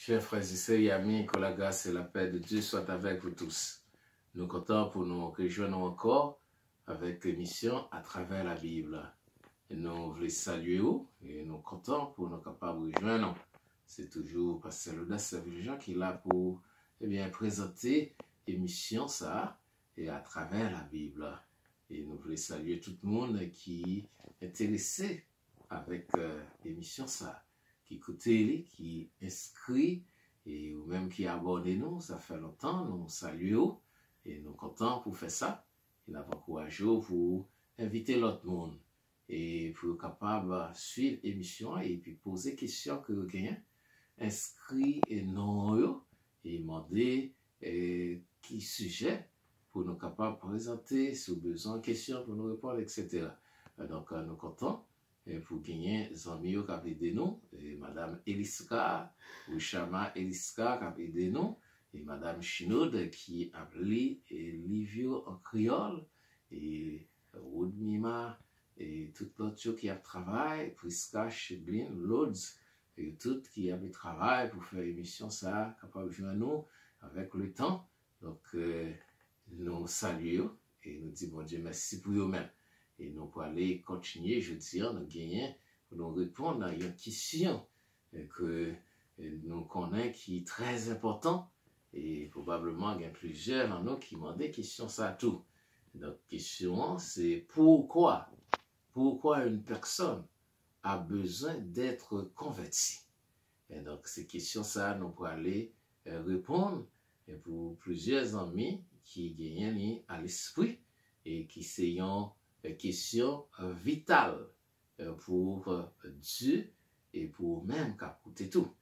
Chers frères et sœurs et amis, que la grâce et la paix de Dieu soient avec vous tous. Nous comptons pour nous rejoindre encore avec l'émission à travers la Bible. Et nous voulons saluer et nous comptons pour nous capables de rejoindre. C'est toujours Pasteur L'Audace Jean qui est là pour présenter l'émission ça et à travers la Bible. Et nous voulons saluer tout le monde qui est intéressé avec l'émission ça, qui écoute, qui inscrit et ou même qui aborde nous. Ça fait longtemps, nous saluons et nous comptons pour faire ça. Et nous encourageons pour inviter l'autre monde et pour être capable de suivre l'émission et puis poser des questions que vous gagnez. Inscrit et non et demander qui sujet pour nous capables de présenter si vous avez besoin de questions pour nous répondre, etc. Donc nous comptons pour gagner des amis qui ont aidé nous, et Madame Eliska, ou Chama Eliska qui a aidé nous, et Madame Chinoud qui a appelé Livio en créole, et Woodmima, et tout l'autre qui a travaillé, Priska, Cheblin, Lodz, et tout qui a travaillé pour faire l'émission ça, capable de jouer nous avec le temps. Donc, nous saluons et nous disons, bon Dieu, merci pour vous-même. Et nous pour aller continuer, je dirais, nous gagner, pour nous répondre à une question que nous connaissons qui est très importante. Et probablement, il y a plusieurs d'entre nous qui demandent des questions ça tout. Donc, question, c'est pourquoi une personne a besoin d'être convertie. Et donc, ces questions ça, nous pour aller répondre et pour plusieurs amis qui gagnent à l'esprit et qui sont question vitale pour Dieu et pour même qu'écouter tout.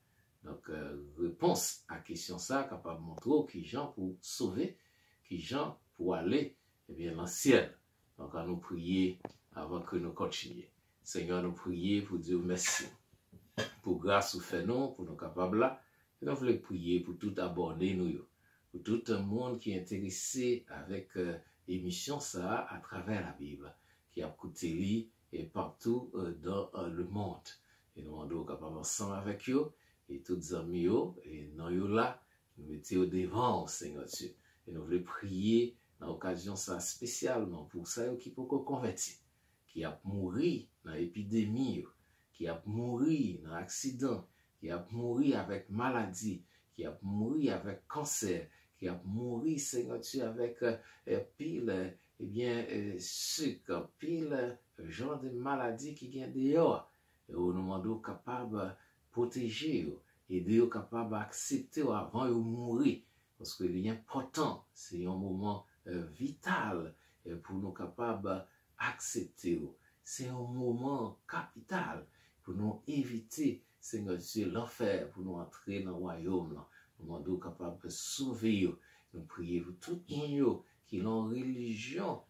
Donc, réponse à question ça, capable de montrer qui gens pour sauver, qui gens pour aller dans le ciel. Donc, à nous prier avant que nous continuions. Seigneur, nous prier pour Dieu merci. Pour grâce ou fait nous, pour nous capables là. Et nous voulons prier pour tout aborder nous. Pour tout le monde qui est intéressé avec l'émission ça à travers la Bible, qui a écouté et partout dans le monde. Et nous demandons capable ensemble avec eux et tous les amis et nous là, nous mettons au devant, Seigneur Dieu. Et nous voulons prier dans l'occasion ça spécialement pour ça qui peut convertir, qui a mouru dans l'épidémie, qui a mouru dans l'accident, qui a mouru avec maladie, qui a mouru avec cancer, qui a mouru, Seigneur Dieu, avec pile, sucre, pile, genre de maladie qui vient dehors. Et nous demandons capable de protéger, aider capable d'accepter avant de mourir. Parce que l'important, c'est un moment vital pour nous capables d'accepter. C'est un moment capital pour nous éviter, Seigneur Dieu, l'enfer, pour nous entrer dans le royaume. Nous demandons capable de sauver. Nous prions pour tout le monde qui ont une religion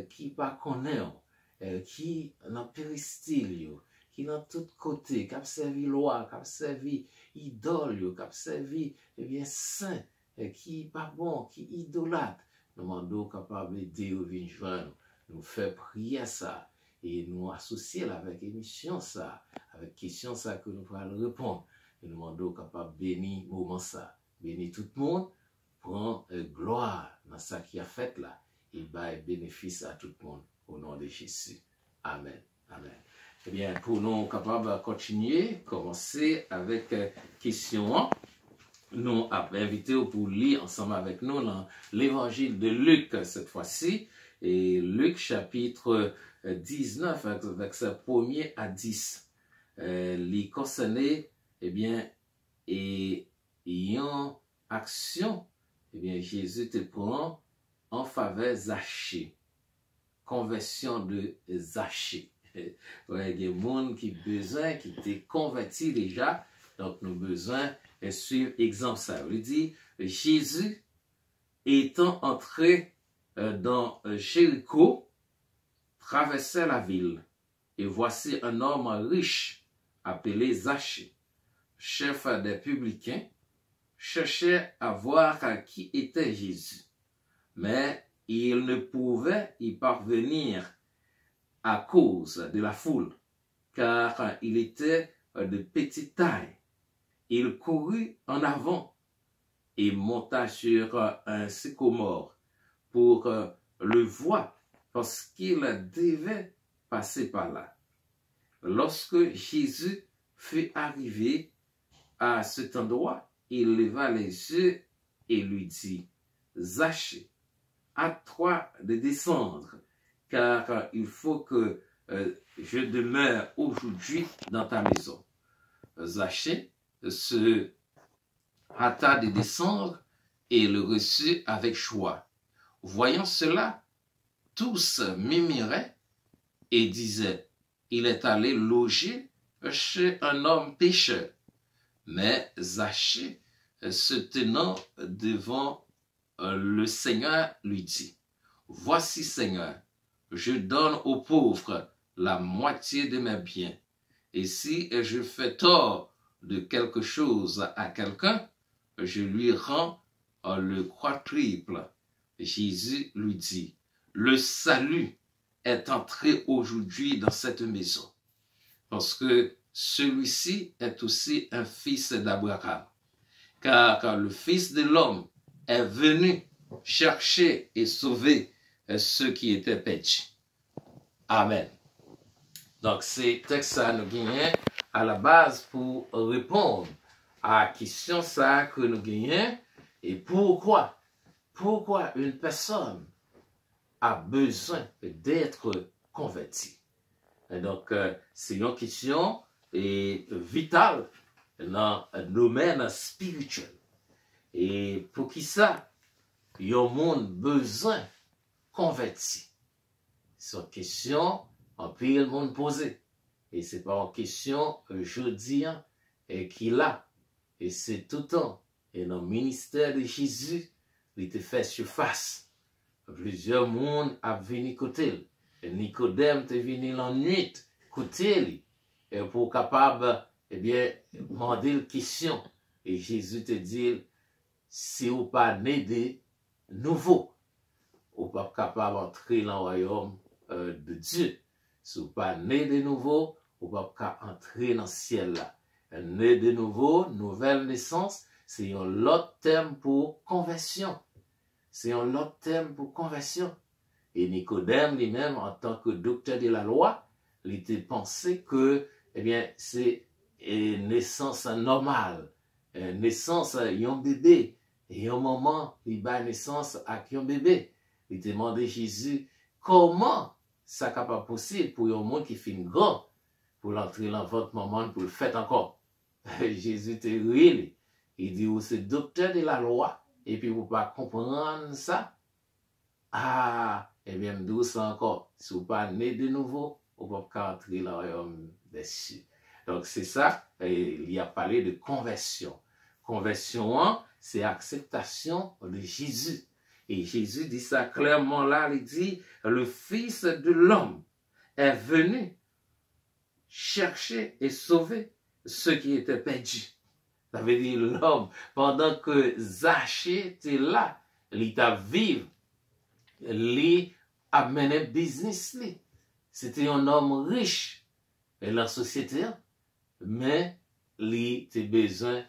qui ne connaît pas, qui ont péristyle, qui ont tous côtés, qui ont servi loi, qui ont servi idole, qui ont servi saint, qui n'est pas bon, qui idolâtre. Nous demandons capable d'aider au joindre, nous faire prier ça et nous associer avec l'émission ça, avec question ça que nous pourrons répondre. Nous demandons capable de bénir le moment ça. Bénis tout le monde, prends gloire dans ce qui a fait là, et bénéfice à tout le monde, au nom de Jésus. Amen. Amen. Eh bien, pour nous capables de continuer, commencer avec question 1. Nous avons invité pour lire ensemble avec nous dans l'évangile de Luc cette fois-ci, et Luc chapitre 19, versets 1er à 10. Les concernés, et une action, Jésus te prend en faveur Zachée. Conversion de Zachée. Il y a des gens qui ont besoin, qui étaient convertis déjà, donc nous avons besoin de suivre l'exemple ça. Il dit, Jésus étant entré dans Jéricho, traversait la ville, et voici un homme riche appelé Zachée, chef des publicains, cherchait à voir qui était Jésus, mais il ne pouvait y parvenir à cause de la foule, car il était de petite taille. il courut en avant et monta sur un sycomore pour le voir, parce qu'il devait passer par là. Lorsque Jésus fut arrivé à cet endroit, il leva les yeux et lui dit, Zachée, à toi de descendre, car il faut que je demeure aujourd'hui dans ta maison. Zachée se hâta de descendre et le reçut avec joie. Voyant cela, tous murmuraient et disaient, il est allé loger chez un homme pécheur. Mais Zachée, se tenant devant le Seigneur, lui dit, voici Seigneur, je donne aux pauvres la moitié de mes biens. Et si je fais tort de quelque chose à quelqu'un, je lui rends le quadruple. Jésus lui dit, le salut est entré aujourd'hui dans cette maison, parce que celui-ci est aussi un fils d'Abraham, car le Fils de l'homme est venu chercher et sauver ceux qui étaient perdus. Amen. Donc, c'est texte ça nous gagnons à la base pour répondre à la question ça que nous gagnons et pourquoi une personne a besoin d'être convertie. Et donc, c'est une question vitale dans le domaine spirituel. Et pour qui ça, il y a un monde besoin converti. C'est une question en pile monde posé. Et c'est pas une question je dis et qu'il a. Et c'est tout le temps. Et dans le ministère de Jésus, il était fait surface. Plusieurs mondes a venu côté. Et Nicodème est venu la nuit côté. Et pour capable, demander une question. Et Jésus te dit, si vous pas né de nouveau, vous pas capable d'entrer dans le royaume de Dieu. Si vous pas né de nouveau, vous pas capable d'entrer dans le ciel là. Né de nouveau, nouvelle naissance, c'est un autre terme pour conversion. C'est un autre terme pour conversion. Et Nicodème lui-même, en tant que docteur de la loi, il était pensé que, c'est une naissance normale, une naissance d'un bébé. Et au moment où il a naissance à un bébé, il demandait à Jésus, comment ça capable possible pour un monde qui fait grand, pour l'entrer dans votre maman, pour le faire encore. Jésus te rit, il dit, vous êtes docteur de la loi, et puis vous ne pouvez pas comprendre ça. Ah, me dit ça encore, si vous ne pas né de nouveau, vous ne pouvez pas entrer dans le royaume des cieux. Donc c'est ça, il y a parlé de conversion. Conversion, c'est acceptation de Jésus. Et Jésus dit ça clairement là, il dit, le Fils de l'homme est venu chercher et sauver ceux qui étaient perdus. Ça veut dire l'homme, pendant que Zachée était là, il était vivre, il a mené business. C'était un homme riche dans la société, mais il était besoin de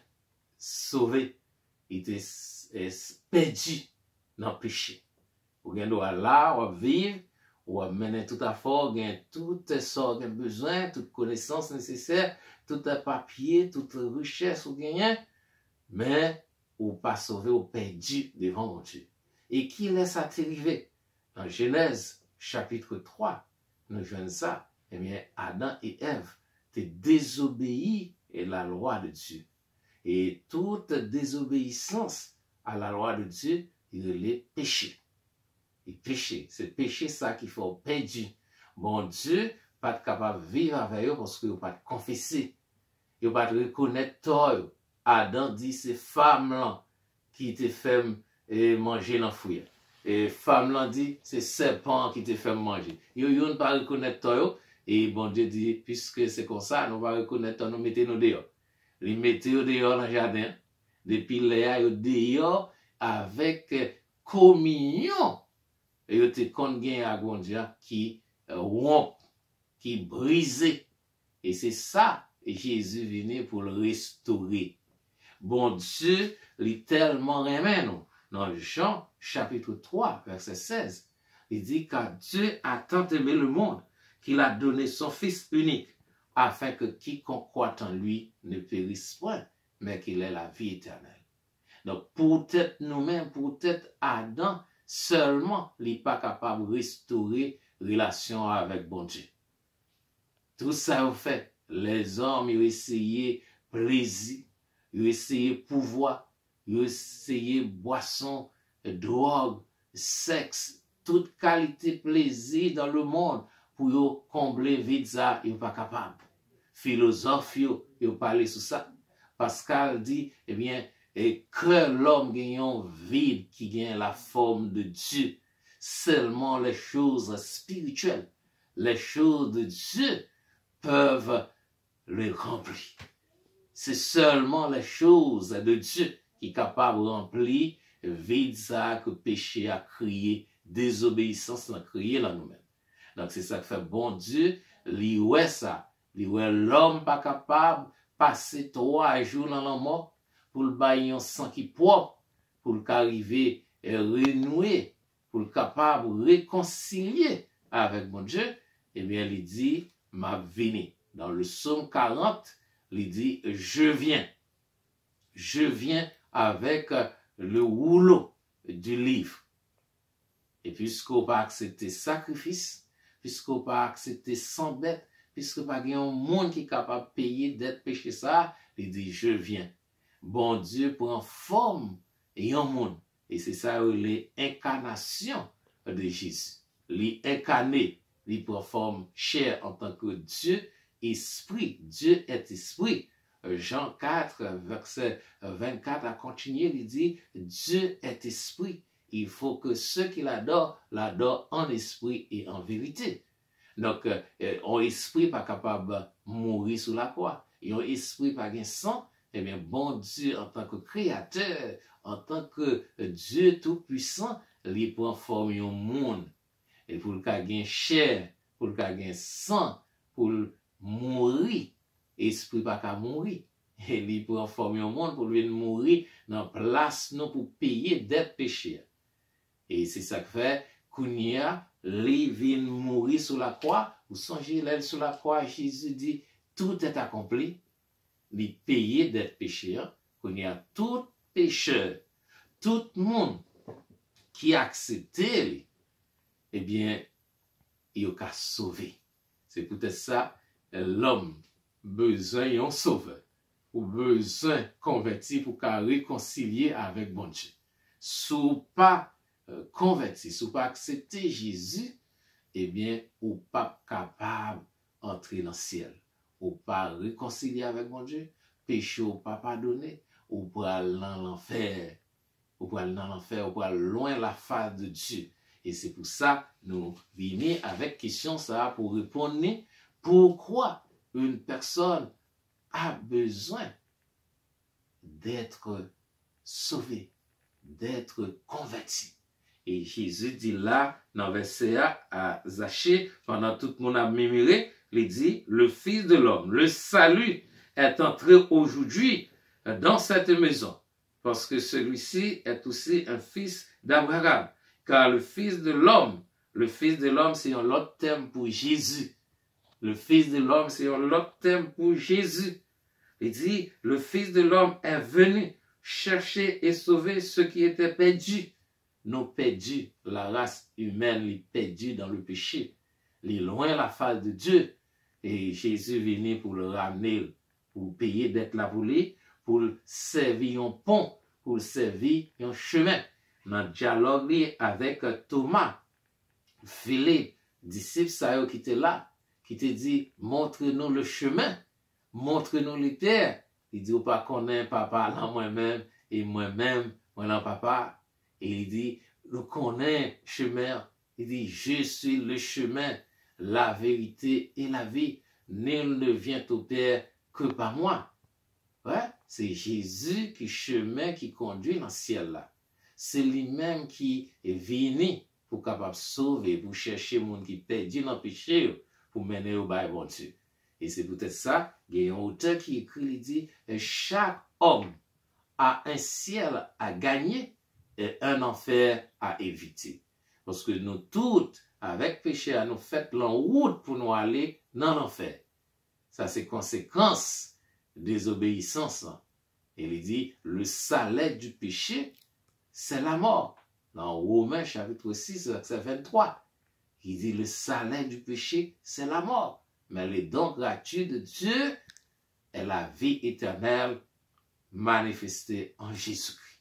sauver. Il était perdu dans le péché. Ou bien là, on vivre, ou mener tout à fort, gain toutes sortes de besoins, toutes connaissances nécessaires, tout papier, toute richesse ou gagnant, mais ou pas sauvé ou perdu devant mon Dieu. Et qui laisse ça t'arriver? Dans Genèse chapitre 3, nous voyons ça, Adam et Ève étaient désobéis à la loi de Dieu. Et toute désobéissance à la loi de Dieu, il est péché. Et péché, c'est péché ça qu'il faut perdre. Bon Dieu, pas capable de vivre avec eux parce qu'il n'a pas de confesser. Il n'a pas de reconnaître tort. Adam dit c'est femme là qui te fait manger dans le fruit. Et femme là dit c'est serpent qui te fait manger. Il n'a pas reconnaître tort. Et bon Dieu dit, puisque c'est comme ça, nous va reconnaître, nous mettons nous dehors. Ils mettent nous dehors dans le jardin. Depuis là, ils dehors avec communion. Et ils te congagnent à Dieu qui rompt, qui brise. Et c'est ça, Jésus venu pour le restaurer. bon Dieu, il tellement aimé nous. Dans Jean, chapitre 3, verset 16, il dit, car Dieu a tant aimé le monde qu'il a donné son Fils unique, afin que quiconque croit en lui ne périsse point, mais qu'il ait la vie éternelle. Donc, peut-être nous-mêmes, peut-être Adam, seulement, il n'est pas capable de restaurer relation avec bon Dieu. Tout ça, au fait, les hommes, ils ont essayé plaisir, ils ont essayé pouvoir, ils ont essayé boisson, drogue, sexe, toute qualité plaisir dans le monde pour combler vide ça, ils ne sont pas capables. Philosophes, ils ont parlé sur ça. Pascal dit, eh bien, et que l'homme gagne un vide qui gagne la forme de Dieu. Seulement les choses spirituelles, les choses de Dieu peuvent le remplir. C'est seulement les choses de Dieu qui sont capables de remplir vide ça que péché a créé, désobéissance a créé dans nous-mêmes. Donc c'est ça que fait bon Dieu, lui ouais ça, lui ouais l'homme pas capable passer 3 jours dans la mort pour le bailler un sang qui propre, pour le arriver et renouer, pour le capable de réconcilier avec mon Dieu, eh bien, il dit, m'a venu. Dans le psaume 40, il dit, je viens avec le rouleau du livre. Et puisqu'on pas accepter sacrifice, puisqu'on pas accepter sans bête, puisqu'on pas un monde qui est capable de payer d'être péché ça, il dit, je viens. Bon Dieu prend forme et un monde. Et c'est ça l'incarnation de Jésus. L'incarné, il prend forme chair en tant que Dieu, esprit. Dieu est esprit. Jean 4, verset 24 a continué, il dit, Dieu est esprit. Il faut que ceux qui l'adorent en esprit et en vérité. Donc, un esprit pas capable de mourir sous la croix. Et un esprit pas gain sang. Eh bien, bon Dieu, en tant que créateur, en tant que Dieu tout-puissant, il prend forme un monde. Et pour le cas gain chair, pour le cas gain sang, pour mourir, esprit pas qu'à mourir. Et il prend forme un monde pour lui mourir dans place non pour payer des péchés. Et c'est ça que fait Kounia, il vient mourir sur la croix. Vous songez, là, sur la croix, Jésus dit, tout est accompli. Il paye d'être pécheur, qu'on y a tout pécheur, tout le monde qui a accepté, eh bien, il a sauvé. C'est peut-être ça, l'homme besoin d'un sauveur, ou besoin converti pour qu'à réconcilier avec bon Dieu. Si pas converti, si pas accepter Jésus, eh bien, ou pas capable d'entrer dans le ciel. Ou pas réconcilier avec mon Dieu, péché ou pas pardonné, ou pour aller dans l'enfer, ou pour aller dans l'enfer, ou pour aller loin la face de Dieu. Et c'est pour ça, nous venons avec question ça pour répondre pourquoi une personne a besoin d'être sauvée, d'être convertie. Et Jésus dit là, dans verset à Zachée, pendant tout le monde a mémoré, il dit, le Fils de l'homme, le salut est entré aujourd'hui dans cette maison, parce que celui-ci est aussi un fils d'Abraham, car le Fils de l'homme, c'est un autre terme pour Jésus. Le Fils de l'homme, c'est un autre terme pour Jésus. Il dit, le Fils de l'homme est venu chercher et sauver ceux qui étaient perdus. Nous perdus, la race humaine est perdue dans le péché. Il est loin la face de Dieu. Et Jésus est venu pour le ramener, pour payer d'être la volée, pour servir un pont, pour servir un chemin. Dans le dialogue avec Thomas, Philippe, disciple qui était là, qui te dit, montre-nous le chemin, montre-nous les terres. Il dit, ou pas connaît papa là moi-même, et moi-même, moi là papa. Et il dit, nous connaissons le chemin. Il dit, je suis le chemin, la vérité et la vie. Nul ne vient au Père que par moi. Ouais, c'est Jésus qui chemin qui conduit dans le ciel là. C'est lui-même qui est venu pour capable sauver, pour chercher le monde qui perdu dans le péché, pour mener au bail bon Dieu. Et c'est peut-être ça, il y a un auteur qui écrit, il dit, chaque homme un ciel à gagner et un enfer à éviter. Parce que nous toutes, avec péché, nous faisons la route pour nous aller dans l'enfer. Ça, c'est conséquence désobéissance. Et il dit, le salaire du péché, c'est la mort. Dans Romains chapitre 6, verset 23, il dit, le salaire du péché, c'est la mort. Mais le don gratuit de Dieu est la vie éternelle manifestée en Jésus-Christ.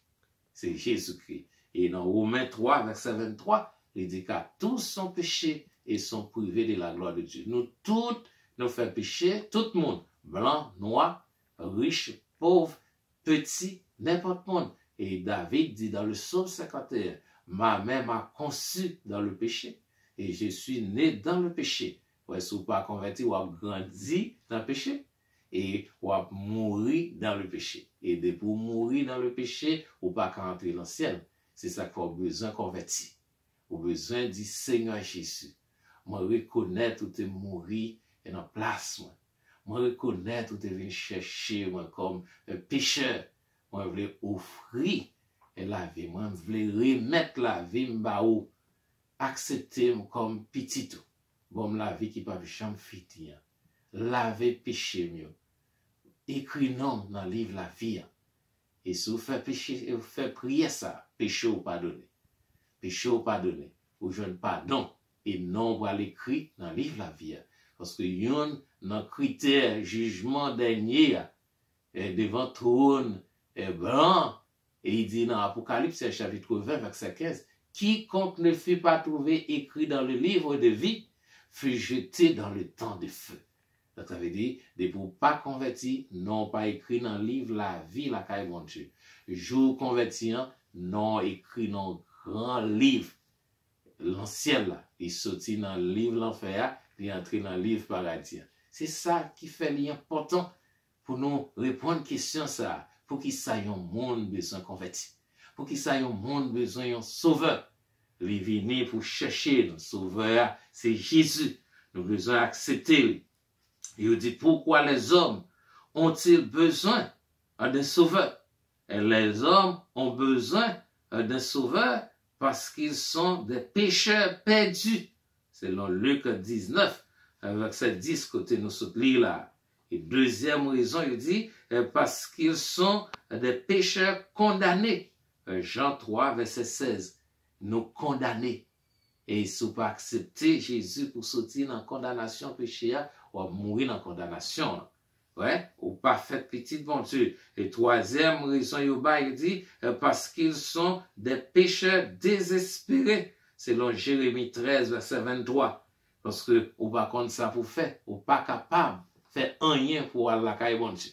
C'est Jésus-Christ. Et dans Romains 3, verset 23, il dit car tous sont péchés et sont privés de la gloire de Dieu. Nous tous, nous faisons pécher, tout le monde, blanc, noir, riche, pauvre, petit, n'importe monde. Et David dit dans le psaume 51, ma mère m'a conçu dans le péché et je suis né dans le péché. Ouais, si vous pas converti, ou grandi dans le péché et ou mourir dans le péché. Et de pour mourir dans le péché, ou pas rentrer dans le ciel. C'est ça qu'on a besoin de convertir. Ou besoin du Seigneur Jésus. Moi, reconnaître où tu es mourir et en place, moi. Moi, reconnaître où tu es venu chercher, moi, comme un pécheur. Moi, je voulais offrir la vie. Moi, je voulais remettre la vie, m'baou. Accepter comme petit. Bon, la vie qui peut jamais finir. Laver péché mieux. Écrit non dans le livre la vie. Et si vous faites péché, vous faites prier ça, péché ou pardonné. Péché ou pardonné. Ou jeune pardon. Et non, vous allez écrire dans le livre la vie. Parce que yon, dans le critère jugement dernier, devant trône blanc, et il dit dans Apocalypse chapitre 20, verset 15, quiconque ne fut pas trouvé écrit dans le livre de vie, fut jeté dans le temps de feu. Donc, ça veut dire, de pour pas convertir, non pas écrit dans le livre la vie, la caille bon Dieu. Jour convertir, non écrit dans le grand livre, l'ancien là, il sortit dans le livre l'enfer, il entre dans le livre paradis. C'est ça qui fait l'important pour nous répondre à la question ça, pour qu'il s'aille un monde besoin converti, pour qu'il s'aille un monde besoin d'un sauveur. Il est venu pour chercher un sauveur, c'est Jésus. Nous devons besoin d'accepter lui. Il dit pourquoi les hommes ont-ils besoin d'un sauveur? Et les hommes ont besoin d'un sauveur parce qu'ils sont des pécheurs perdus. Selon Luc 19, verset 10, côté nous lire là. Et deuxième raison, il dit, parce qu'ils sont des pécheurs condamnés. Jean 3, verset 16, nous condamnés. Et si vous pas accepter Jésus pour sortir dans la condamnation péché, ou mourir dans la condamnation. Ouais, ou pas fait petit bon Dieu. Et troisième raison, il dit, parce qu'ils sont des pécheurs désespérés. Selon Jérémie 13, verset 23. Parce que, ou pas contre ça pour faire, ou pas capable de faire rien pour aller à la caille bon Dieu.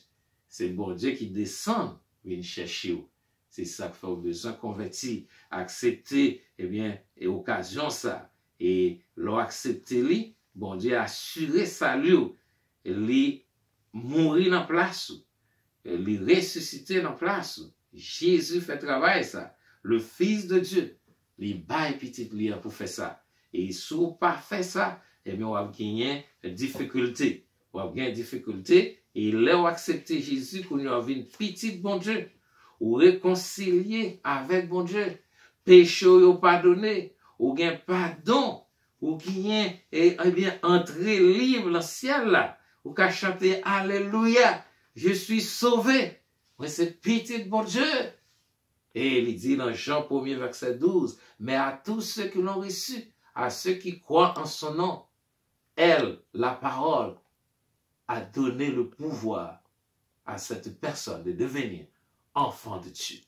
C'est bon Dieu qui descend, vient chercher vous. C'est ça qu'il faut besoin de convertir, accepter, eh bien, et occasion ça. Et l'on accepter lui, bon Dieu assurer salut, et lui mourir dans place, et lui ressusciter dans place. Jésus fait travail ça. Le Fils de Dieu, lui baille petit lien pour faire ça. Et si vous pas fait ça, eh bien, on va gagner difficulté. On va gagner difficulté, et là, on accepter Jésus qu'on y a une petite bon Dieu. Ou réconcilier avec bon Dieu, péché ou pardonné, ou gain pardon, ou gain eh bien entrer libre dans le ciel là, ou qu'à chanter Alléluia, je suis sauvé. Oui, c'est petit bon Dieu. Et il dit dans Jean 1er verset 12, mais à tous ceux qui l'ont reçu, à ceux qui croient en son nom, elle, la parole, a donné le pouvoir à cette personne de devenir enfant de Dieu.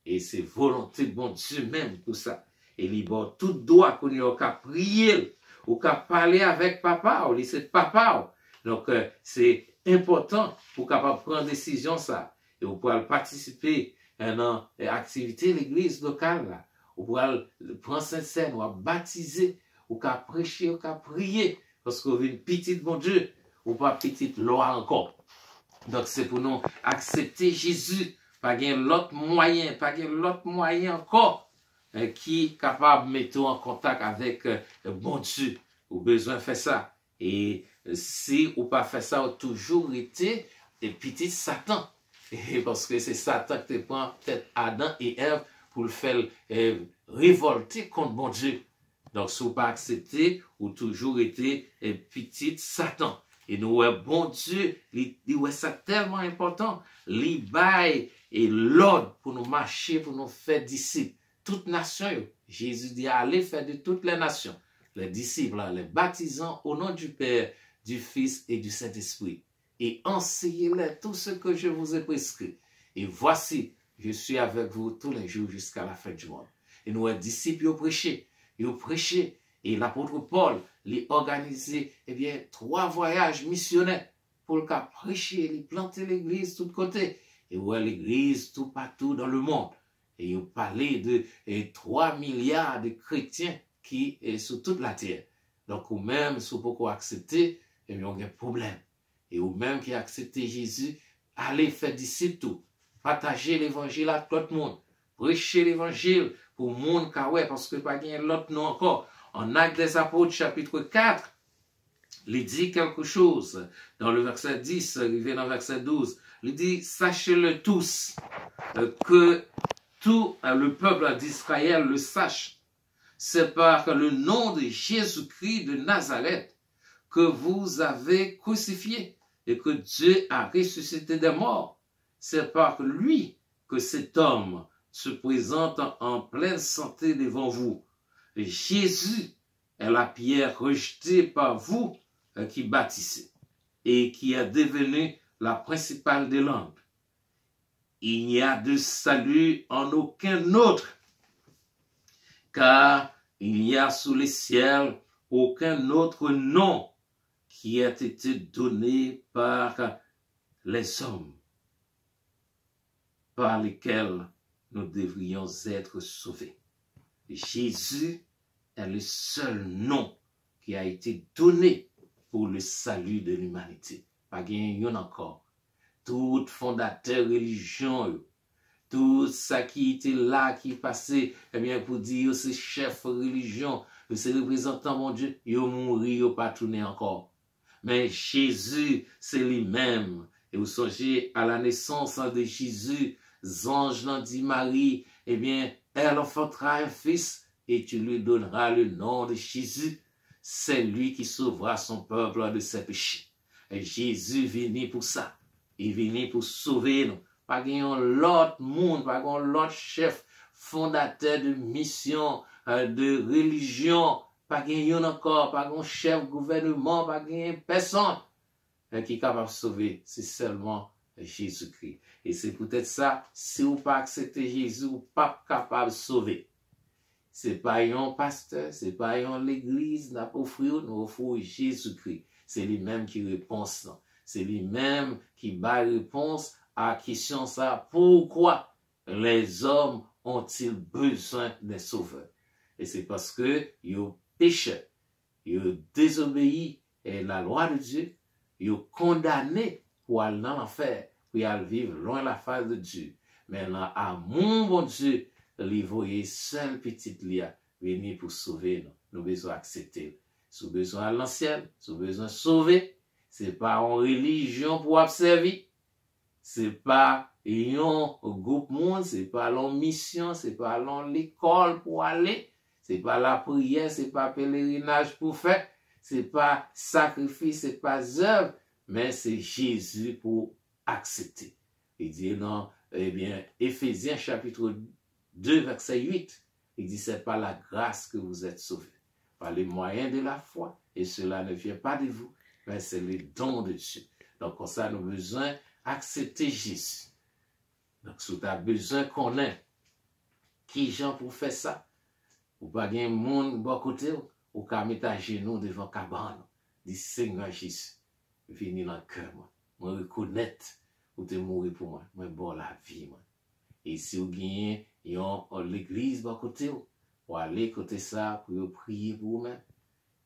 Et c'est volonté de bon Dieu même pour ça. Et il libère tout droit qu'on y a qu'à prier, ou qu'à parler avec papa, ou laisser papa. Donc, c'est important pour capable prendre décision ça. Et vous pouvez participer à une activité de l'église locale là. Vous pouvez prendre Sainte-Seine, ou baptiser, ou qu'à prêcher, ou qu'à prier. Parce que vous avez une petite bon Dieu, ou pas petite loi encore. Donc, c'est pour nous accepter Jésus, pas qu'il y ait l'autre moyen, pas qu'il y ait l'autre moyen encore qui est capable de mettre en contact avec bon Dieu. Vous avez besoin de faire ça. Et si vous pas fait ça, vous avez toujours été petit Satan. Et parce que c'est Satan qui te prend peut-être Adam et Ève pour le faire révolter contre mon Dieu. Donc, si vous pas accepté, ou toujours été petit Satan. Et nous, bon Dieu, ça tellement important. Il bail et l'ordre pour nous marcher, pour nous faire disciples. Toutes nations, Jésus dit, allez faire de toutes les nations. Les disciples, les baptisant au nom du Père, du Fils et du Saint-Esprit. Et enseignez-les tout ce que je vous ai prescrit. Et voici, je suis avec vous tous les jours jusqu'à la fin du monde. Et nous, les disciples, ils ont prêché. Et l'apôtre Paul, il a organisé, 3 voyages missionnaires pour le cas prêcher, il planter l'église de tous côtés. Et ouais, l'église tout partout dans le monde. Et il a parlé de 3 milliards de chrétiens qui sont sur toute la terre. Donc, ou même, si vous pouvez accepter, il y a un problème. Et ou même qui a accepté Jésus, allez faire disciples tout. Partager l'évangile à tout le monde. Prêcher l'évangile pour le monde, parce que pas gagner l'autre nom encore. En Actes des Apôtres, chapitre 4, il dit quelque chose. Dans le verset 10, arrivé dans le verset 12, il dit, sachez-le tous, que tout le peuple d'Israël le sache. C'est par le nom de Jésus-Christ de Nazareth que vous avez crucifié et que Dieu a ressuscité des morts. C'est par lui que cet homme se présente en pleine santé devant vous. Et Jésus est la pierre rejetée par vous qui bâtissez et qui est devenue la principale des langues. Il n'y a de salut en aucun autre, car il n'y a sous les ciels aucun autre nom qui ait été donné par les hommes, par lesquels nous devrions être sauvés. Jésus est le seul nom qui a été donné pour le salut de l'humanité. Pas gain encore. Tout fondateur religion, tout ça qui était là, qui passait, pour dire ces chefs religion, ces représentants, mon Dieu, ils ont mouru, ils n'ont pas tourné encore. Mais Jésus, c'est lui-même. Et vous songez à la naissance de Jésus, ange n'en dit Marie, elle enfantera un fils et tu lui donneras le nom de Jésus. C'est lui qui sauvera son peuple de ses péchés. Et Jésus venu pour ça. Il venu pour sauver nous. Pas l'autre monde, pas l'autre chef, fondateur de mission, de religion, pas encore, pas un chef gouvernement, pas personne qui est capable de sauver. C'est seulement Jésus-Christ. Et c'est peut-être ça, si vous pas accepter Jésus, vous pas capable de sauver. C'est pas un pasteur, c'est pas l'église, n'a pas offert, nous offrons Jésus-Christ. C'est lui-même qui répond ça. C'est lui-même qui bat réponse à la question ça. Pourquoi les hommes ont-ils besoin d'un sauveur? Et c'est parce que ils ont péché, ils ont désobéi à la loi de Dieu, ils ont condamné pour aller dans l'enfer, pour aller vivre loin de la face de Dieu. Maintenant, à mon bon Dieu, il voyait seul petit lia venir pour sauver nous. Nous besoin accepter. Si vous besoin à l'ancienne, si vous besoin sauver, c'est pas en religion pour observer, c'est pas un groupe monde, c'est pas en mission, c'est pas en l'école pour aller, c'est pas la prière, c'est pas pèlerinage pour faire, c'est pas sacrifice, c'est pas œuvre, mais c'est Jésus pour accepter. Il dit non, Éphésiens chapitre 2, verset 8, il dit c'est par la grâce que vous êtes sauvés, par les moyens de la foi, et cela ne vient pas de vous, mais c'est le don de Dieu. Donc, comme ça, nous avons besoin d'accepter Jésus. Donc, si tu as besoin qu'on ait, qui gens pour faire ça? Ou pas bien monde bon côté, ou qu'à mettre à genoux devant cabane, dit Seigneur Jésus, venez dans le cœur, moi reconnaître, ou te mourir pour moi, moi bon la vie, moi. Et si vous gagnez, l'église bon côté, ou aller côté ça, pour prier pour vous-même.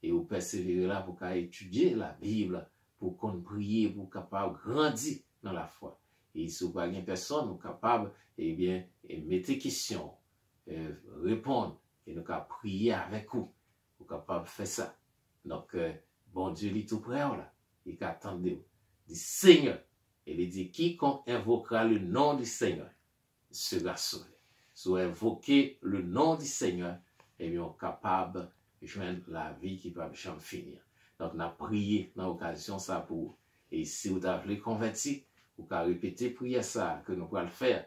Et vous persévérez là pour étudier la Bible, pour qu'on prie, pour capable grandir dans la foi. Et si vous n'avez pas personne, vous capable, mettez question, répondre, et nous capable prier avec vous. Vous capable faire ça. Donc, bon Dieu, il est tout prêt là. Il attend de vous. Dit Seigneur, Et il dit, quiconque invoquera le nom du Seigneur sera sauvé. Si vous invoquez le nom du Seigneur, et bien, on est capable de joindre la vie qui va jamais finir. Donc, on a prié dans l'occasion ça pour vous. Et si vous avez converti, vous pouvez répéter prière ça que nous pouvons le faire.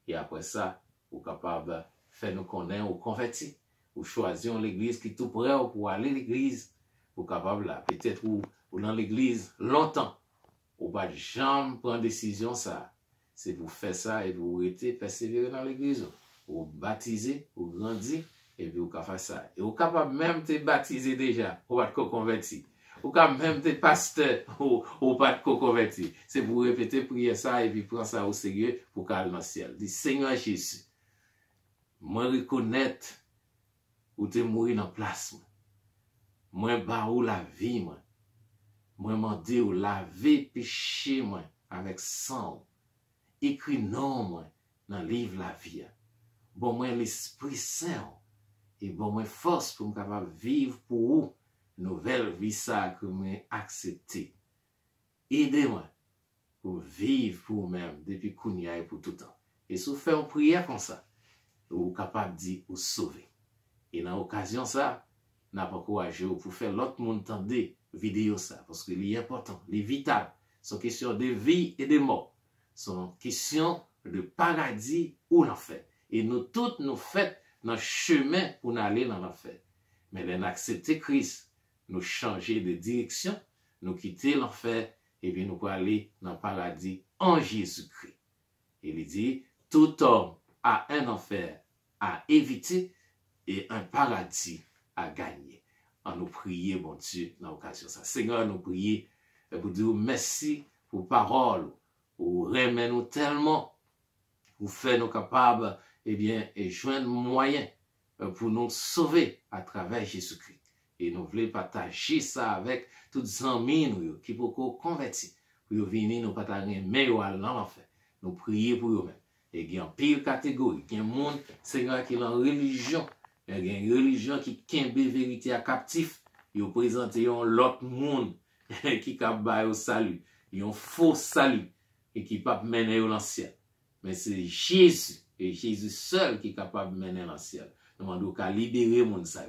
Et après ça, vous êtes capable de faire nous connaître ou convertir. Vous choisissez l'église qui est tout près pour aller à l'église. Vous êtes capable là, peut-être ou dans l'église longtemps. Vous ne pouvez jamais prendre décision ça. C'est pour faire ça et vous restez persévérer dans l'église. Vous baptisez, vous grandissez et puis vous pouvez faire ça. Et vous êtes capable même de baptiser déjà, vous ne pouvez pas convertir. Ou quand même des pasteurs ou pas de convertis. C'est pour répéter, prier ça et puis prendre ça au sérieux pour qu'elle dans le ciel. Dis Seigneur Jésus, moi reconnaître ou te mourir dans place. Moi ba ou la vie moi. Moi m'en dis ou laver péché moi avec sang. Écrit non moi dans le livre la vie. Bon moi l'Esprit Saint et bon moi force pour me capable vivre pour vous. Nouvelle vie ça que moi accepté. Aidez-moi pour vivre pour vous-même depuis Kounia et pour tout le temps. Et si vous faites une prière comme ça, vous êtes capable de dire vous sauver. Et dans l'occasion ça, n'a pas courageux pour faire l'autre monde entendre vidéo ça parce que c'est important, c'est vital. C'est question de vie et de mort. C'est question de paradis ou l'enfer. Et nous tous nous faisons dans chemin pour aller dans l'enfer. Mais nous accepter Christ, nous changer de direction, nous quitter l'enfer, et puis nous pouvons aller dans le paradis en Jésus-Christ. Il dit, tout homme a un enfer à éviter et un paradis à gagner. En nous prier, bon Dieu, dans l'occasion ça. Seigneur, nous prier pour dire merci pour parole, pour remettre nous tellement, pour faire nous capables, eh bien, et joindre moyen pour nous sauver à travers Jésus-Christ. Et nous voulons partager ça avec tous les amis nous qui peuvent convertir. Pour venir nous partager meilleur dans l'enfer. Nous prier pour eux-mêmes. Et il y a une pire catégorie. Il y a un monde, Seigneur, qui est en religion. Il y a une religion qui kembe vérité à captif. Ils présentent l'autre monde qui est au salut. Ils ont faux salut et qui peut mener au ciel. Mais c'est Jésus et Jésus seul qui est capable de mener au ciel. Nous demandons qu'à libérer le monde ça.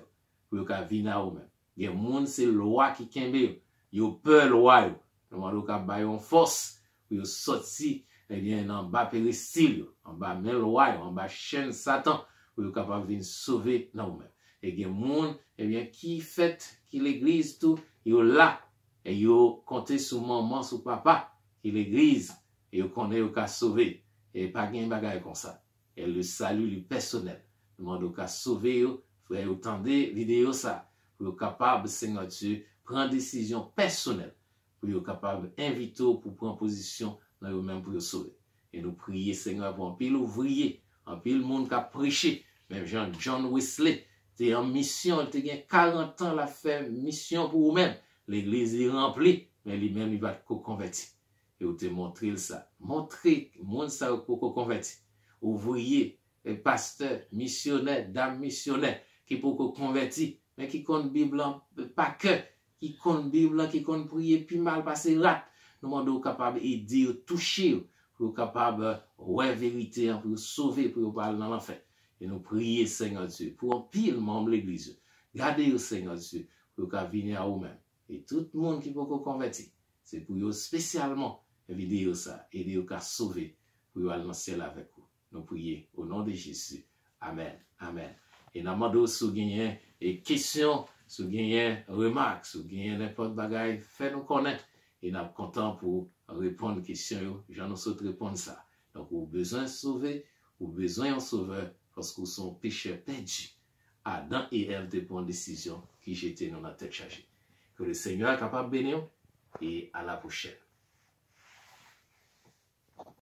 Pour qu'à venir à eux-mêmes. Il y a monde c'est loi qui kembe. Ils ont peur loi. Nous demandons qu'à bailler en force pour sortir eh bien en bas péristyle, en bas même loi, en bas chaîne Satan pour être capable de venir sauver nous-mêmes. Et il y a monde eh bien qui fait qui l'église tout, ils là et ils compter sur maman, sur papa, qui l'église et ils connaissent qu'à sauver et pas gain bagaille comme ça. Et le salut lui personnel. Nous demandons qu'à sauver eux. Frère, autant de vidéos ça, pour être capable, Seigneur Dieu, prendre décision personnelle, pour être capable d'inviter pour prendre position dans eux-mêmes pour sauver. Et nous prier, Seigneur, pour un pile ouvrier, un pile monde qui a prêché, même John Wesley, tu es en mission, tu as 40 ans à faire mission pour vous-même. L'église est remplie, mais lui-même, il va te convertir. Et vous te montrer ça. Montrer, monde ça pour convertir. Ouvrier, pasteur, missionnaire, dame missionnaire, qui peut convertir, mais qui compte Bible pas que, qui compte Bible, qui compte prier, puis mal passer rat. Nous demandons capable d'aider, toucher, pour capable ouais vérité, pour sauver, pour parler dans l'enfer. Et nous prier, Seigneur Dieu, pour un pile membre de l'église. Gardez au Seigneur Dieu, pour qu'à venir à vous-même. Et tout le monde qui peut convertir, c'est pour eux spécialement, vidéo ça, aider au cas sauver, pour aller dans le ciel avec vous. Nous prions au nom de Jésus. Amen. Amen. Et nous demandons si vous avez des questions, si vous avez des remarques, si vous avez n'importe bagaille, faites-nous connaître. Et nous sommes contents pour répondre aux questions. J'en ai sauté répondre ça. Donc, vous avez besoin de sauver, vous avez besoin d'un sauveur, parce que vous sont pécheurs perdus. Adam et Ève de prendre décision qui j'étais dans la tête chargée. Que le Seigneur est capable de bénir et à la prochaine.